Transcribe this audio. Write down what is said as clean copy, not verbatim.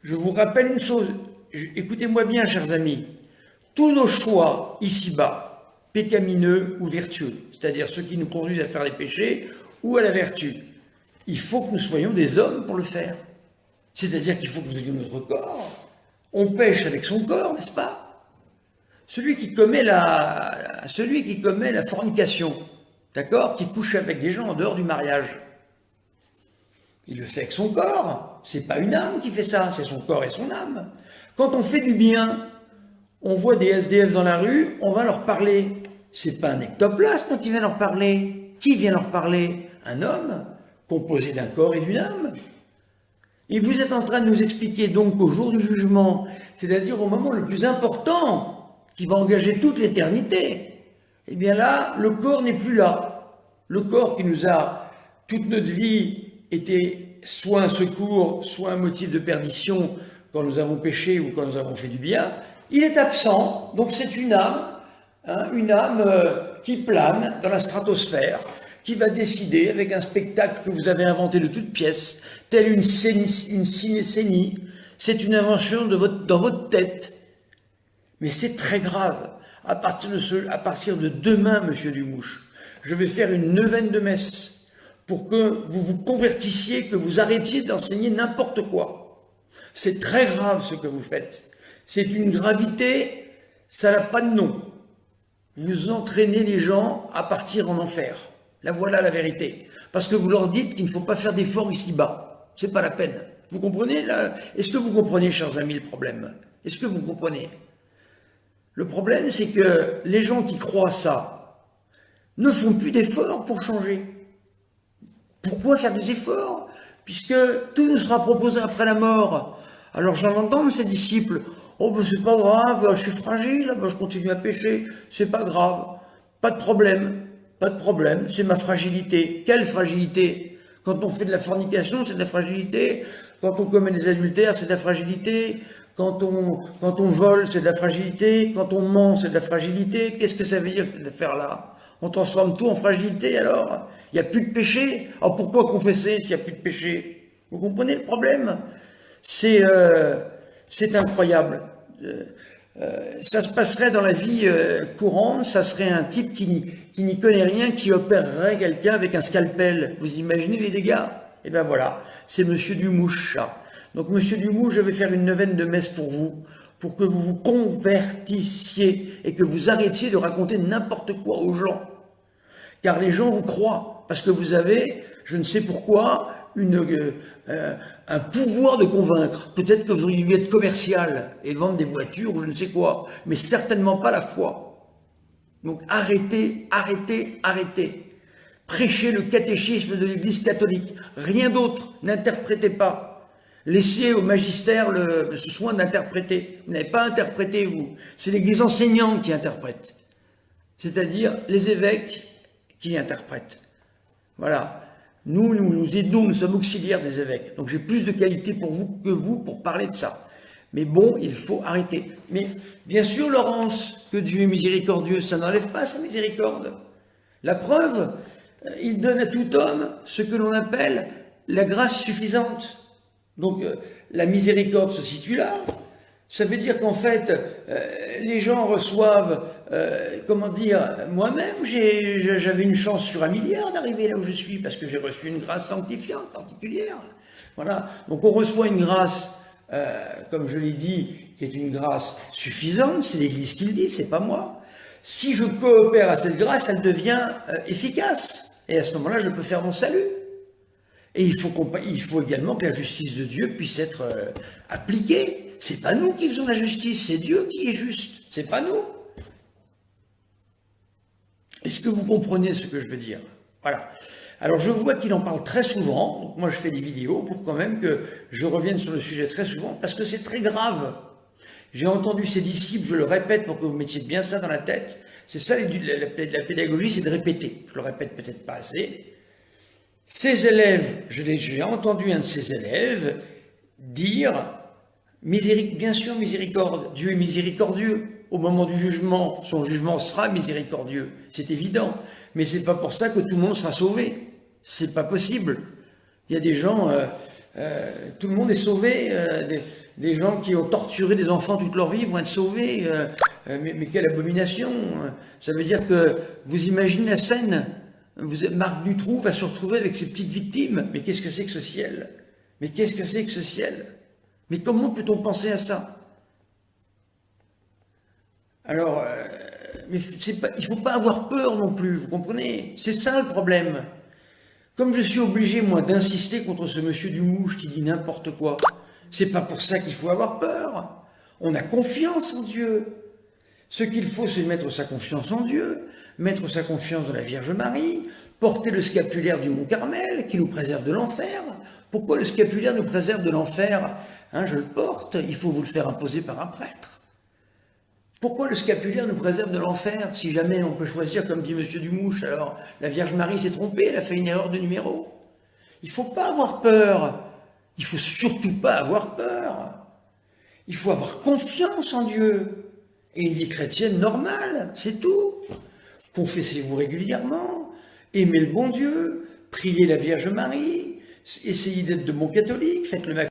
Je vous rappelle une chose, écoutez-moi bien, chers amis. Tous nos choix ici-bas, pécamineux ou vertueux, c'est-à-dire ceux qui nous conduisent à faire les péchés ou à la vertu, il faut que nous soyons des hommes pour le faire. C'est-à-dire qu'il faut que nous ayons notre corps. On pêche avec son corps, n'est-ce pas? Celui qui commet la fornication, d'accord, qui couche avec des gens en dehors du mariage, il le fait avec son corps. C'est pas une âme qui fait ça, c'est son corps et son âme. Quand on fait du bien, on voit des SDF dans la rue, on va leur parler. C'est pas un ectoplasme qui vient leur parler. Qui vient leur parler? Un homme composé d'un corps et d'une âme. Et vous êtes en train de nous expliquer donc qu'au jour du jugement, c'est-à-dire au moment le plus important, qui va engager toute l'éternité, eh bien là, le corps n'est plus là. Le corps qui nous a, toute notre vie, été soit un secours, soit un motif de perdition quand nous avons péché ou quand nous avons fait du bien, il est absent, donc c'est une âme, hein, qui plane dans la stratosphère, qui va décider avec un spectacle que vous avez inventé de toutes pièces, telle une cinécénie, c'est une invention dans votre tête. Mais c'est très grave. À partir de demain, monsieur Dumouche, je vais faire une neuvaine de messe pour que vous vous convertissiez, que vous arrêtiez d'enseigner n'importe quoi. C'est très grave ce que vous faites. C'est une gravité, ça n'a pas de nom. Vous entraînez les gens à partir en enfer. Là, voilà la vérité. Parce que vous leur dites qu'il ne faut pas faire d'efforts ici-bas. C'est pas la peine. Vous comprenez là? Est-ce que vous comprenez, chers amis, le problème? Est-ce que vous comprenez? Le problème, c'est que les gens qui croient ça ne font plus d'efforts pour changer. Pourquoi faire des efforts? Puisque tout nous sera proposé après la mort. Alors j'en entends de ces disciples. Oh ben c'est pas grave, je suis fragile, ben, je continue à pécher, c'est pas grave. Pas de problème, pas de problème, c'est ma fragilité. Quelle fragilité? Quand on fait de la fornication, c'est de la fragilité. Quand on commet des adultères, c'est de la fragilité. Quand on vole, c'est de la fragilité. Quand on ment, c'est de la fragilité. Qu'est-ce que ça veut dire cette affaire-là? On transforme tout en fragilité alors? Il n'y a plus de péché? Alors pourquoi confesser s'il n'y a plus de péché? Vous comprenez le problème? C'est incroyable. Ça se passerait dans la vie courante, ça serait un type qui n'y connaît rien, qui opérerait quelqu'un avec un scalpel. Vous imaginez les dégâts? Et bien voilà, c'est Monsieur Dumouche, ça. Donc Monsieur Dumouche, je vais faire une neuvaine de messe pour vous, pour que vous vous convertissiez et que vous arrêtiez de raconter n'importe quoi aux gens. Car les gens vous croient, parce que vous avez, je ne sais pourquoi, un pouvoir de convaincre. Peut-être que vous auriez dû être commercial et vendre des voitures ou je ne sais quoi, mais certainement pas la foi. Donc arrêtez, arrêtez, arrêtez. Prêchez le catéchisme de l'Église catholique, rien d'autre, n'interprétez pas. Laissez au magistère ce soin d'interpréter. Vous n'avez pas interprété, vous. C'est l'Église enseignante qui interprète. C'est-à-dire les évêques qui interprètent. Voilà. Nous aidons, nous sommes auxiliaires des évêques. Donc j'ai plus de qualité pour vous que vous pour parler de ça. Mais bon, il faut arrêter. Mais bien sûr, Laurence, que Dieu est miséricordieux, ça n'enlève pas sa miséricorde. La preuve, il donne à tout homme ce que l'on appelle la grâce suffisante. Donc la miséricorde se situe là. Ça veut dire qu'en fait, les gens reçoivent, comment dire, moi-même, j'avais une chance sur 1 milliard d'arriver là où je suis, parce que j'ai reçu une grâce sanctifiante particulière. Voilà, donc on reçoit une grâce, comme je l'ai dit, qui est une grâce suffisante, c'est l'Église qui le dit, c'est pas moi. Si je coopère à cette grâce, elle devient efficace, et à ce moment-là, je peux faire mon salut. Et il faut également que la justice de Dieu puisse être appliquée. C'est pas nous qui faisons la justice, c'est Dieu qui est juste, c'est pas nous. Est-ce que vous comprenez ce que je veux dire? Voilà. Alors je vois qu'il en parle très souvent, donc moi je fais des vidéos pour quand même que je revienne sur le sujet très souvent, parce que c'est très grave. J'ai entendu ses disciples, je le répète pour que vous mettiez bien ça dans la tête, c'est ça la pédagogie, c'est de répéter. Je le répète peut-être pas assez. Ses élèves, j'ai entendu un de ses élèves dire, bien sûr miséricorde, Dieu est miséricordieux. Au moment du jugement, son jugement sera miséricordieux, c'est évident. Mais c'est pas pour ça que tout le monde sera sauvé. C'est pas possible. Il y a des gens, tout le monde est sauvé. Des gens qui ont torturé des enfants toute leur vie vont être sauvés. Mais quelle abomination! Ça veut dire que vous imaginez la scène. Marc Dutroux va se retrouver avec ses petites victimes. Mais qu'est-ce que c'est que ce ciel? Mais qu'est-ce que c'est que ce ciel? Mais comment peut-on penser à ça? Alors, mais il ne faut pas avoir peur non plus, vous comprenez? C'est ça le problème. Comme je suis obligé, moi, d'insister contre ce monsieur Dumouche qui dit n'importe quoi, c'est pas pour ça qu'il faut avoir peur. On a confiance en Dieu. Ce qu'il faut, c'est mettre sa confiance en Dieu, mettre sa confiance dans la Vierge Marie, porter le scapulaire du Mont Carmel qui nous préserve de l'enfer. Pourquoi le scapulaire nous préserve de l'enfer? Je le porte, il faut vous le faire imposer par un prêtre. Pourquoi le scapulaire nous préserve de l'enfer? Si jamais on peut choisir, comme dit M. Dumouche, alors la Vierge Marie s'est trompée, elle a fait une erreur de numéro. Il ne faut pas avoir peur. Il ne faut surtout pas avoir peur. Il faut avoir confiance en Dieu. Et une vie chrétienne normale, c'est tout. Confessez-vous régulièrement, aimez le bon Dieu, priez la Vierge Marie, essayez d'être de bons catholiques, faites le maximum.